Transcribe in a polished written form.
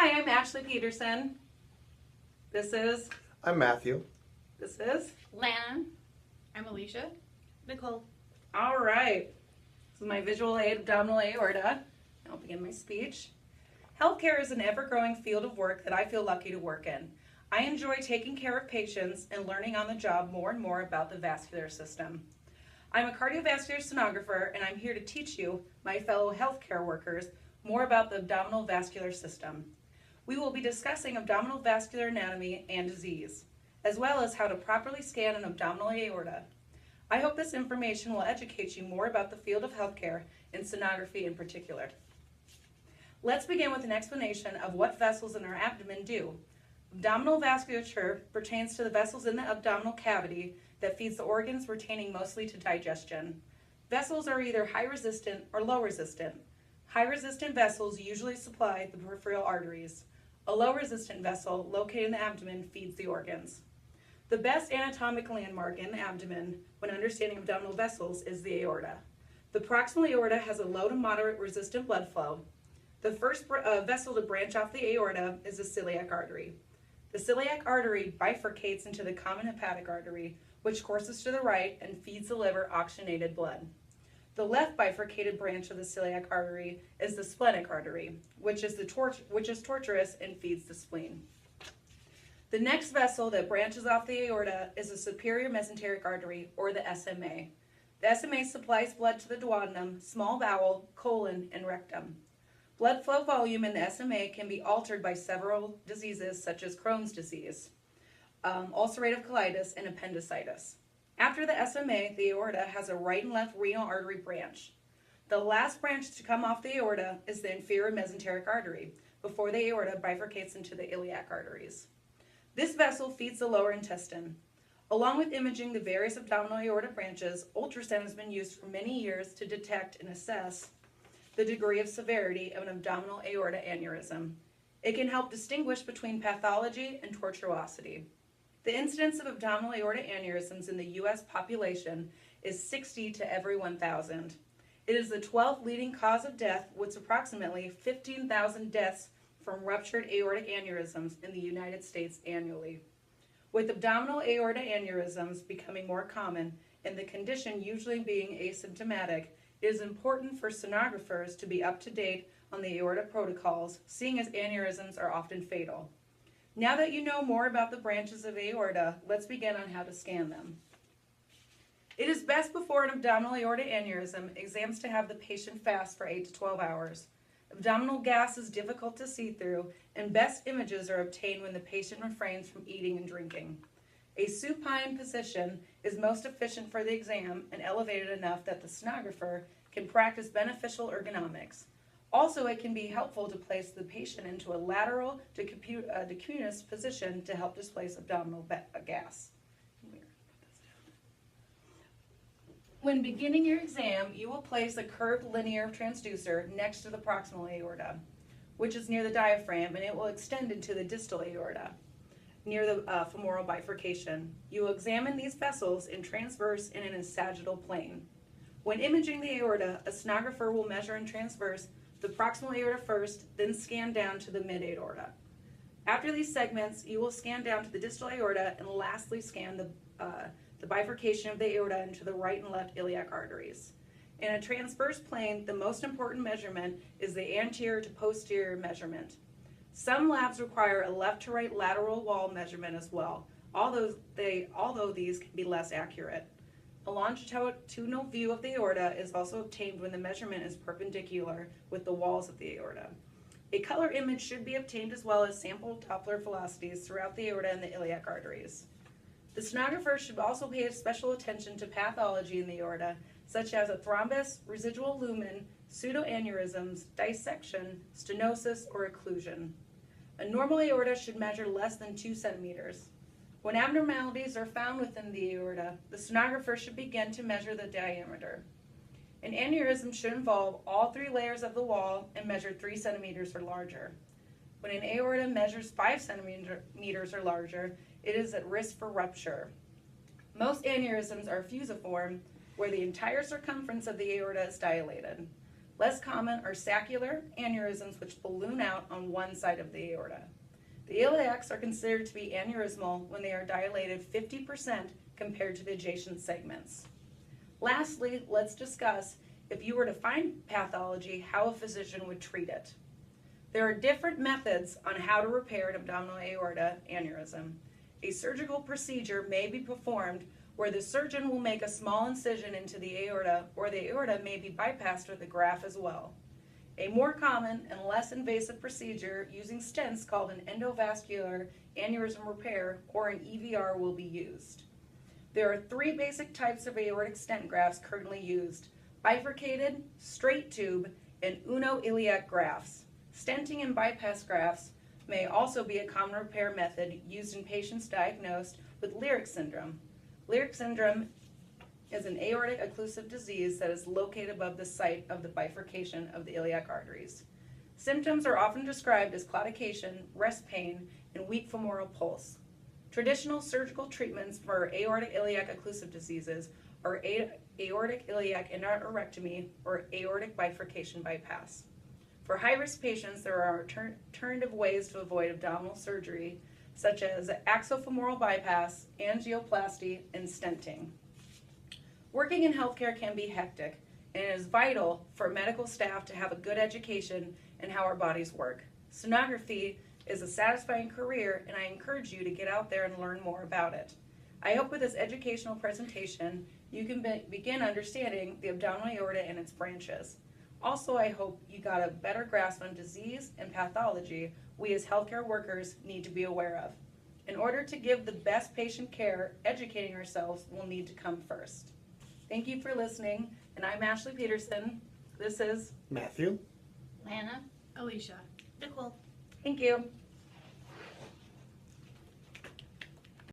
Hi, I'm Ashley Peterson. This is, I'm Matthew. this is, Lan. I'm Alicia. Nicole. all right. This is my visual aid abdominal aorta. I'll begin my speech. Healthcare is an ever-growing field of work that I feel lucky to work in. I enjoy taking care of patients and learning on the job more and more about the vascular system. I'm a cardiovascular sonographer, and I'm here to teach you, my fellow healthcare workers, more about the abdominal vascular system. We will be discussing abdominal vascular anatomy and disease, as well as how to properly scan an abdominal aorta. I hope this information will educate you more about the field of healthcare and sonography in particular. Let's begin with an explanation of what vessels in our abdomen do. Abdominal vasculature pertains to the vessels in the abdominal cavity that feeds the organs pertaining mostly to digestion. Vessels are either high resistant or low resistant. High resistant vessels usually supply the peripheral arteries. A low resistant vessel located in the abdomen feeds the organs. The best anatomic landmark in the abdomen when understanding abdominal vessels is the aorta. The proximal aorta has a low to moderate resistant blood flow. The first vessel to branch off the aorta is the celiac artery. The celiac artery bifurcates into the common hepatic artery, which courses to the right and feeds the liver oxygenated blood. The left bifurcated branch of the celiac artery is the splenic artery, which is tortuous and feeds the spleen. The next vessel that branches off the aorta is the superior mesenteric artery, or the SMA. The SMA supplies blood to the duodenum, small bowel, colon, and rectum. Blood flow volume in the SMA can be altered by several diseases such as Crohn's disease, ulcerative colitis, and appendicitis. After the SMA, the aorta has a right and left renal artery branch. The last branch to come off the aorta is the inferior mesenteric artery, before the aorta bifurcates into the iliac arteries. This vessel feeds the lower intestine. Along with imaging the various abdominal aorta branches, ultrasound has been used for many years to detect and assess the degree of severity of an abdominal aorta aneurysm. It can help distinguish between pathology and tortuosity. The incidence of abdominal aorta aneurysms in the U.S. population is 60 to every 1,000. It is the 12th leading cause of death, with approximately 15,000 deaths from ruptured aortic aneurysms in the United States annually. With abdominal aorta aneurysms becoming more common and the condition usually being asymptomatic, it is important for sonographers to be up to date on the aorta protocols, seeing as aneurysms are often fatal. Now that you know more about the branches of aorta, let's begin on how to scan them. It is best before an abdominal aorta aneurysm exams to have the patient fast for 8 to 12 hours. Abdominal gas is difficult to see through, and best images are obtained when the patient refrains from eating and drinking. A supine position is most efficient for the exam and elevated enough that the sonographer can practice beneficial ergonomics. Also, it can be helpful to place the patient into a lateral decubitus position to help displace abdominal gas. When beginning your exam, you will place a curved linear transducer next to the proximal aorta, which is near the diaphragm, and it will extend into the distal aorta near the femoral bifurcation. You will examine these vessels in transverse and in a sagittal plane. When imaging the aorta, a sonographer will measure in transverse the proximal aorta first, then scan down to the mid-aorta. After these segments, you will scan down to the distal aorta and lastly scan the bifurcation of the aorta into the right and left iliac arteries. In a transverse plane, the most important measurement is the anterior to posterior measurement. Some labs require a left to right lateral wall measurement as well, although these can be less accurate. A longitudinal view of the aorta is also obtained when the measurement is perpendicular with the walls of the aorta. A color image should be obtained as well as sample Doppler velocities throughout the aorta and the iliac arteries. The sonographer should also pay special attention to pathology in the aorta, such as a thrombus, residual lumen, pseudoaneurysms, dissection, stenosis, or occlusion. A normal aorta should measure less than 2 centimeters. When abnormalities are found within the aorta, the sonographer should begin to measure the diameter. An aneurysm should involve all 3 layers of the wall and measure 3 centimeters or larger. When an aorta measures 5 centimeters or larger, it is at risk for rupture. Most aneurysms are fusiform, where the entire circumference of the aorta is dilated. Less common are saccular aneurysms which balloon out on one side of the aorta. The iliacs are considered to be aneurysmal when they are dilated 50% compared to the adjacent segments. Lastly, let's discuss, if you were to find pathology, how a physician would treat it. There are different methods on how to repair an abdominal aorta aneurysm. A surgical procedure may be performed where the surgeon will make a small incision into the aorta, or the aorta may be bypassed with a graft as well. A more common and less invasive procedure using stents called an endovascular aneurysm repair, or an EVR, will be used. There are 3 basic types of aortic stent grafts currently used: bifurcated, straight tube, and uno-iliac grafts. Stenting and bypass grafts may also be a common repair method used in patients diagnosed with Lyric syndrome. Lyric syndrome is an aortic occlusive disease that is located above the site of the bifurcation of the iliac arteries. Symptoms are often described as claudication, rest pain, and weak femoral pulse. Traditional surgical treatments for aortic iliac occlusive diseases are aortic iliac endarterectomy or aortic bifurcation bypass. For high-risk patients, there are alternative ways to avoid abdominal surgery, such as axofemoral bypass, angioplasty, and stenting. Working in healthcare can be hectic, and it is vital for medical staff to have a good education in how our bodies work. Sonography is a satisfying career, and I encourage you to get out there and learn more about it. I hope with this educational presentation, you can begin understanding the abdominal aorta and its branches. Also, I hope you got a better grasp on disease and pathology we as healthcare workers need to be aware of. In order to give the best patient care, educating ourselves will need to come first. Thank you for listening, and I'm Ashley Peterson. This is Matthew. Lana. Alicia. Nicole. Thank you.